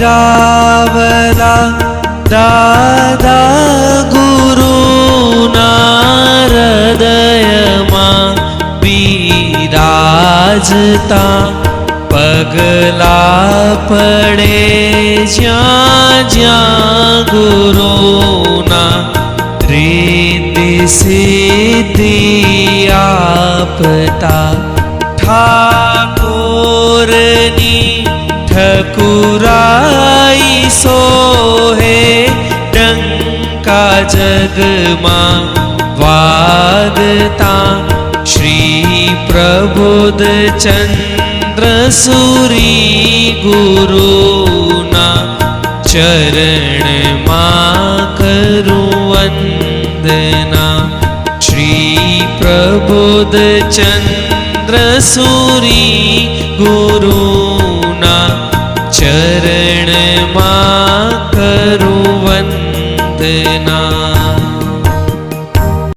પીરાવલા દાદા ગુરુના હૃદયમાં બિરાજતા પગલા પડે જ્યાં જ્યાં ગુરુના રીતિ સિદ્ધિ આપતા ઠાકોરની ઠકુરાઈ સોહે ડંકા જગમાં વાગતા શ્રી પ્રબોધ ચંદ્ર સૂરી ગુરુના ચરણમાં કરું વંદના શ્રી પ્રબોધ ચંદ્ર સૂરી ગુરુના ચરણમાં કરું વંદના।